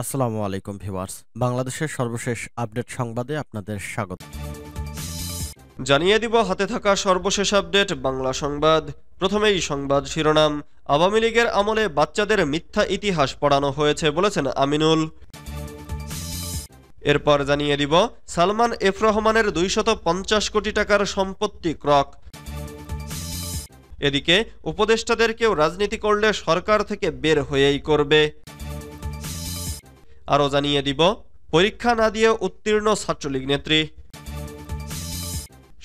আসসালামু আলাইকুম ভিউয়ার্স। বাংলাদেশের সর্বশেষ আপডেট সংবাদে আপনাদের স্বাগত। জানিয়ে দিব হাতে থাকা সর্বশেষ আপডেট বাংলা সংবাদ। প্রথমেই সংবাদ শিরোনাম। আওয়ামী লীগের আমলে বাচ্চাদের মিথ্যা ইতিহাস পড়ানো হয়েছে বলেছেন আমিনুল। এরপর জানিয়ে দিব সালমান এফ রহমানের 250 কোটি টাকার সম্পত্তি ক্রক। এদিকে উপদেষ্টাদের কেউ রাজনীতি করলে সরকার থেকে বের হয়েই করবে। আরও জানিয়ে দিব পরীক্ষা না দিয়ে উত্তীর্ণ ছাত্রলীগ নেত্রী।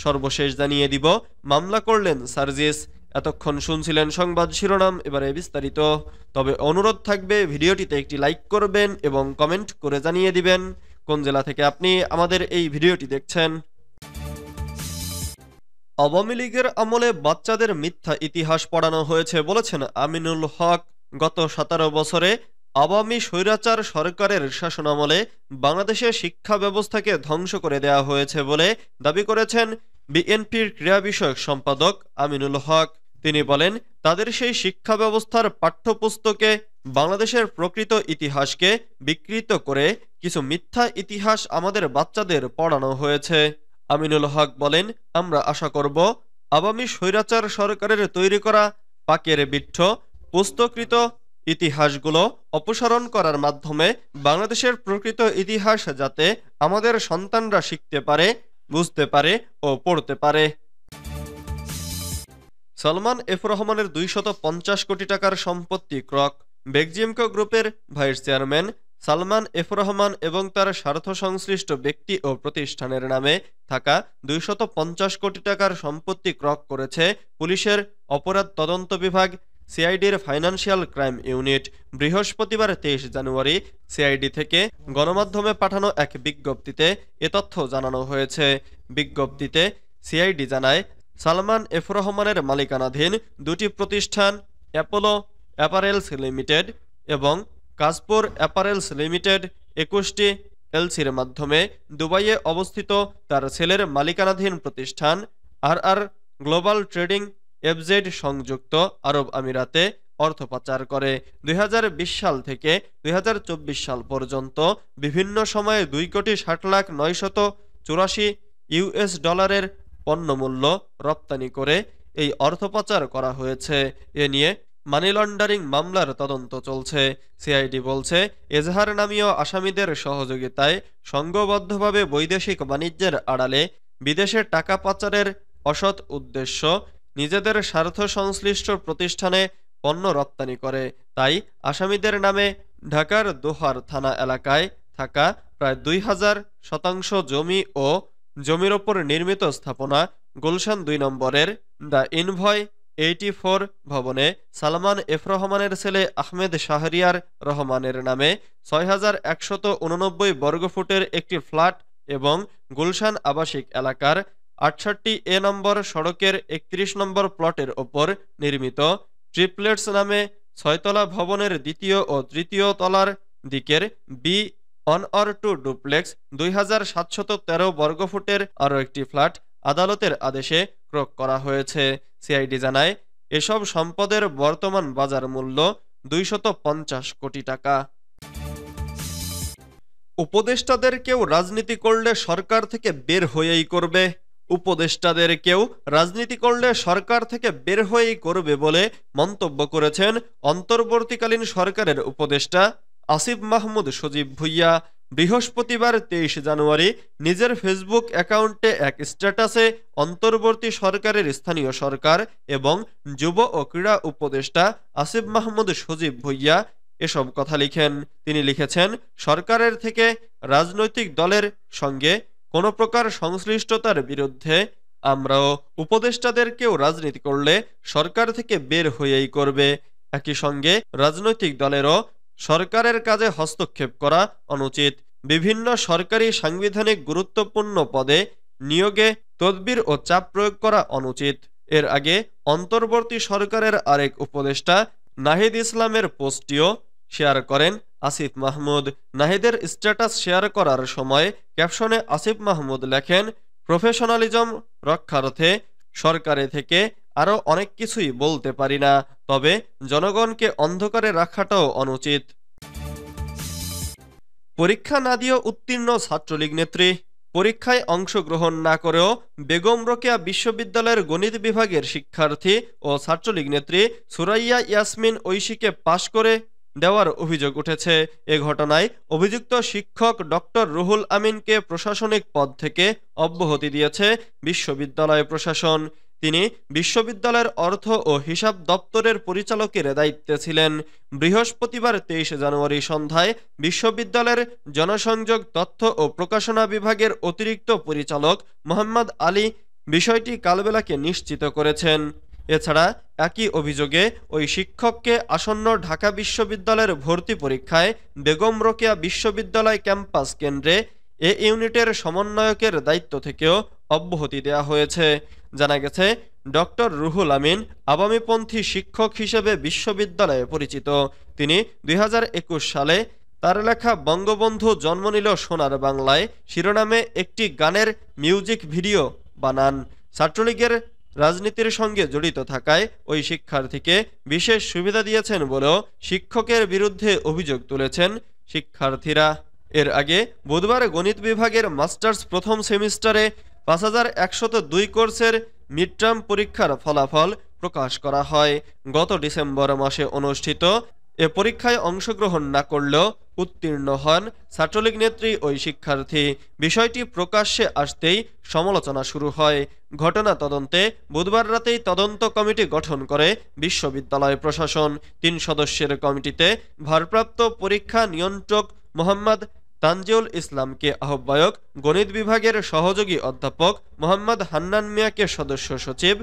সর্বশেষ জানিয়ে দিব মামলা করলেন সার্জিস। এতক্ষণ শুনছিলেন সংবাদ শিরোনাম, এবারে বিস্তারিত। তবে অনুরোধ থাকবে ভিডিওটিতে একটি লাইক করবেন এবং কমেন্ট করে জানিয়ে দিবেন কোন জেলা থেকে আপনি আমাদের এই ভিডিওটি দেখছেন। আওয়ামী লীগের আমলে বাচ্চাদের মিথ্যা ইতিহাস পড়ানো হয়েছে বলেছেন আমিনুল হক। গত 17 বছরে আওয়ামী স্বৈরাচার সরকারের শাসনামলে বাংলাদেশের শিক্ষা ব্যবস্থাকে ধ্বংস করে দেওয়া হয়েছে বলে দাবি করেছেন বিএনপির ক্রীড়া বিষয়ক সম্পাদক আমিনুল হক। তিনি বলেন, তাদের সেই শিক্ষা ব্যবস্থার পাঠ্যপুস্তকে বাংলাদেশের প্রকৃত ইতিহাসকে বিকৃত করে কিছু মিথ্যা ইতিহাস আমাদের বাচ্চাদের পড়ানো হয়েছে। আমিনুল হক বলেন, আমরা আশা করব আওয়ামী স্বৈরাচার সরকারের তৈরি করা পাকের বিঠ্ঠ পুস্তকৃত ইতিহাসগুলো অপসারণ করার মাধ্যমে বাংলাদেশের প্রকৃত ইতিহাস যাতে আমাদের সন্তানরা শিখতে পারে, বুঝতে পারে ও পড়তে পারে। সালমান এফ রহমানের 250 কোটি টাকার সম্পত্তি ক্রক। বেগজিমকো গ্রুপের vice chairman Salman F Rahman এবং তার স্বার্থ সংশ্লিষ্ট ব্যক্তি ও প্রতিষ্ঠানের নামে থাকা 250 কোটি টাকার সম্পত্তি ক্রক করেছে পুলিশের অপরাধ তদন্ত বিভাগ সিআইডির ফাইন্যান্সিয়াল ক্রাইম ইউনিট। বৃহস্পতিবার 23 জানুয়ারি সিআইডি থেকে গণমাধ্যমে পাঠানো এক বিজ্ঞপ্তিতে এ তথ্য জানানো হয়েছে। বিজ্ঞপ্তিতে সিআইডি জানায়, সালমান এফ রহমানের মালিকানাধীন দুটি প্রতিষ্ঠান অ্যাপোলো অ্যাপারেলস লিমিটেড এবং কাজপুর অ্যাপারেলস লিমিটেড 21টি এলসির মাধ্যমে দুবাইয়ে অবস্থিত তার ছেলের মালিকানাধীন প্রতিষ্ঠান আর গ্লোবাল ট্রেডিং এফজেড সংযুক্ত আরব আমিরাতে অর্থ পাচার করে। 2020 সাল থেকে 2024 সাল পর্যন্ত বিভিন্ন সময়ে 2,60,09,84 ইউএস ডলারের পণ্যমূল্য রপ্তানি করে এই অর্থ পাচার করা হয়েছে। এ নিয়ে মানি লন্ডারিং মামলার তদন্ত চলছে। সিআইডি বলছে, এজাহার নামীয় আসামিদের সহযোগিতায় সংঘবদ্ধভাবে বৈদেশিক বাণিজ্যের আড়ালে বিদেশে টাকা পাচারের অসৎ উদ্দেশ্য নিজেদের স্বার্থ সংশ্লিষ্ট প্রতিষ্ঠানে পণ্য রপ্তানি করে। তাই আসামিদের নামে ঢাকার দোহার থানা এলাকায় থাকা প্রায় 2000 শতাংশ জমি ও জমির ওপর নির্মিত স্থাপনা গুলশান 2 নম্বরের দ্য ইনভয় 84 ভবনে সালমান এফ রহমানের ছেলে আহমেদ শাহরিয়ার রহমানের নামে 6189 বর্গফুটের একটি ফ্ল্যাট এবং গুলশান আবাসিক এলাকার 68 এ নম্বর সড়কের 31 নম্বর প্লটের ওপর নির্মিত ট্রিপলেটস নামে 6 তলা ভবনের দ্বিতীয় ও তৃতীয় তলার দিকের বি 1 or 2 ডুপ্লেক্স 2713 বর্গফুটের আরও একটি ফ্ল্যাট আদালতের আদেশে ক্রয় করা হয়েছে। সিআইডি জানায়, এসব সম্পদের বর্তমান বাজার মূল্য 250 কোটি টাকা। উপদেষ্টাদের কেউ রাজনীতি করলে সরকার থেকে বের হয়েই করবে। উপদেষ্টাদের কেউ রাজনীতি করলে সরকার থেকে বের হয়েই করবে বলে মন্তব্য করেছেন অন্তর্বর্তীকালীন সরকারের উপদেষ্টা আসিফ মাহমুদ সজীব ভুইয়া। বৃহস্পতিবার 23 জানুয়ারি নিজের ফেসবুক অ্যাকাউন্টে এক স্ট্যাটাসে অন্তর্বর্তী সরকারের স্থানীয় সরকার এবং যুব ও ক্রীড়া উপদেষ্টা আসিফ মাহমুদ সজীব ভুইয়া এসব কথা লিখেন। তিনি লিখেছেন, সরকারের থেকে রাজনৈতিক দলের সঙ্গে কোনো প্রকার সংশ্লিষ্টতার বিরুদ্ধে আমরাও উপদেষ্টাদের কেউ রাজনীতি করলে সরকার থেকে বের হয়েই করবে। একই সঙ্গে রাজনৈতিক দলেরও সরকারের কাজে হস্তক্ষেপ করা অনুচিত। বিভিন্ন সরকারি সাংবিধানিক গুরুত্বপূর্ণ পদে নিয়োগে তদবির ও চাপ প্রয়োগ করা অনুচিত। এর আগে অন্তর্বর্তী সরকারের আরেক উপদেষ্টা নাহিদ ইসলামের পোস্টটিও শেয়ার করেন আসিফ মাহমুদ। নাহিদের স্ট্যাটাস শেয়ার করার সময় ক্যাপশনে আসিফ মাহমুদ লেখেন, প্রফেশনালিজম রক্ষার্থে সরকারে থেকে আরও অনেক কিছুই বলতে পারি না, তবে জনগণকে অন্ধকারে রাখাটাও অনুচিত। পরীক্ষা না দিয়েও উত্তীর্ণ ছাত্রলীগ নেত্রী। পরীক্ষায় অংশগ্রহণ না করেও বেগম রোকেয়া বিশ্ববিদ্যালয়ের গণিত বিভাগের শিক্ষার্থী ও ছাত্রলীগ নেত্রী সুরাইয়া ইয়াসমিন ঐশীকে পাশ করে দেওয়ার অভিযোগ উঠেছে। এ ঘটনায় অভিযুক্ত শিক্ষক ডক্টর রুহুল আমিনকে প্রশাসনিক পদ থেকে অব্যাহতি দিয়েছে বিশ্ববিদ্যালয় প্রশাসন। তিনি বিশ্ববিদ্যালয়ের অর্থ ও হিসাব দপ্তরের পরিচালকের দায়িত্বে ছিলেন। বৃহস্পতিবার 23 জানুয়ারি সন্ধ্যায় বিশ্ববিদ্যালয়ের জনসংযোগ, তথ্য ও প্রকাশনা বিভাগের অতিরিক্ত পরিচালক মোহাম্মদ আলী বিষয়টি কালবেলাকে নিশ্চিত করেছেন। এছাড়া একই অভিযোগে ওই শিক্ষককে আসন্ন ঢাকা বিশ্ববিদ্যালয়ের ভর্তি পরীক্ষায় বেগম রোকেয়া বিশ্ববিদ্যালয় ক্যাম্পাস কেন্দ্রে এ ইউনিটের সমন্বয়কের দায়িত্ব থেকেও অব্যাহতি দেওয়া হয়েছে। জানা গেছে, ডক্টর রুহুল আমিন আওয়ামীপন্থী শিক্ষক হিসেবে বিশ্ববিদ্যালয়ে পরিচিত। তিনি 2021 সালে তার লেখা বঙ্গবন্ধু জন্ম নিল সোনার বাংলায় শিরোনামে একটি গানের মিউজিক ভিডিও বানান। ছাত্রলীগের রাজনীতির সঙ্গে জড়িত থাকায় ওই শিক্ষার্থীকে বিশেষ সুবিধা দিয়েছেন বলেও শিক্ষকের বিরুদ্ধে অভিযোগ তুলেছেন শিক্ষার্থীরা। এর আগে বুধবার গণিত বিভাগের মাস্টার্স প্রথম সেমিস্টারে 5102 কোর্সের মিডটার্ম পরীক্ষার ফলাফল প্রকাশ করা হয়। গত ডিসেম্বর মাসে অনুষ্ঠিত এ পরীক্ষায় অংশগ্রহণ না করলেও উত্তীর্ণ হন ছাত্রলীগ নেত্রী ওই শিক্ষার্থী। বিষয়টি প্রকাশ্যে আসতেই সমালোচনা শুরু হয়। ঘটনা তদন্তে বুধবার রাতেই তদন্ত কমিটি গঠন করে বিশ্ববিদ্যালয় প্রশাসন। 3 সদস্যের কমিটিতে ভারপ্রাপ্ত পরীক্ষা নিয়ন্ত্রক মোহাম্মদ তানজিউল ইসলামকে আহ্বায়ক, গণিত বিভাগের সহযোগী অধ্যাপক মোহাম্মদ হান্নান মিয়াকে সদস্য সচিব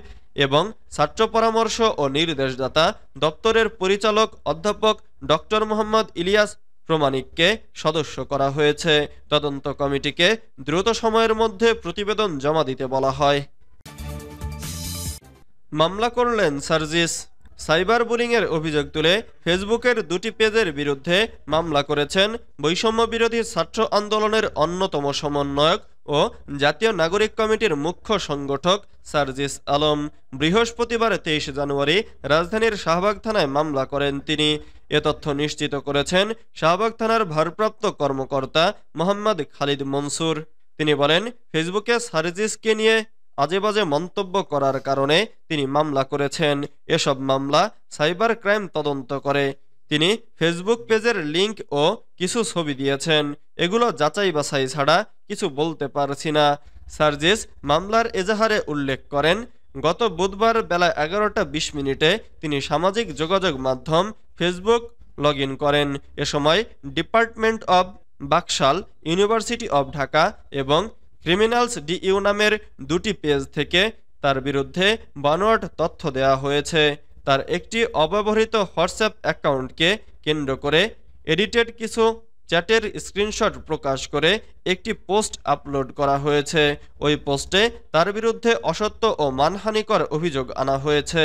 এবং ছাত্র পরামর্শ ও নির্দেশদাতা দপ্তরের পরিচালক অধ্যাপক ডক্টর মোহাম্মদ ইলিয়াস প্রমাণিককে সদস্য করা হয়েছে। তদন্ত কমিটিকে দ্রুত সময়ের মধ্যে প্রতিবেদন জমা দিতে বলা হয়। মামলা করলেন সার্জিস। সাইবার বুলিংয়ের অভিযোগ তুলে ফেসবুকের 2টি পেজের বিরুদ্ধে মামলা করেছেন বৈষম্য বিরোধী ছাত্র আন্দোলনের অন্যতম সমন্বয়ক ও জাতীয় নাগরিক কমিটির মুখ্য সংগঠক সার্জিস আলম। বৃহস্পতিবার 23 জানুয়ারি রাজধানীর শাহবাগ থানায় মামলা করেন তিনি। এ তথ্য নিশ্চিত করেছেন শাহবাগ থানার ভারপ্রাপ্ত কর্মকর্তা মোহাম্মদ খালিদ মনসুর। তিনি বলেন, ফেসবুকে সার্জিসকে নিয়ে আজেবাজে মন্তব্য করার কারণে তিনি মামলা করেছেন। এসব মামলা সাইবার ক্রাইম তদন্ত করে। তিনি ফেসবুক পেজের লিংক ও কিছু ছবি দিয়েছেন। এগুলো যাচাই বাছাই ছাড়া কিছু বলতে পারছি না। সার্জিস মামলার এজাহারে উল্লেখ করেন, গত বুধবার বেলা 11টা 20 মিনিটে তিনি সামাজিক যোগাযোগ মাধ্যম ফেসবুক লগ ইন করেন। এ সময় department of Baksal, university of Dhaka এবং ক্রিমিনালস ডিইউ নামের 2টি পেজ থেকে তার বিরুদ্ধে বানোয়াট তথ্য দেওয়া হয়েছে। তার একটি অব্যবহৃত হোয়াটসঅ্যাপ অ্যাকাউন্টকে কেন্দ্র করে এডিটেড কিছু চ্যাটের স্ক্রিনশট প্রকাশ করে একটি পোস্ট আপলোড করা হয়েছে। ওই পোস্টে তার বিরুদ্ধে অসত্য ও মানহানিকর অভিযোগ আনা হয়েছে।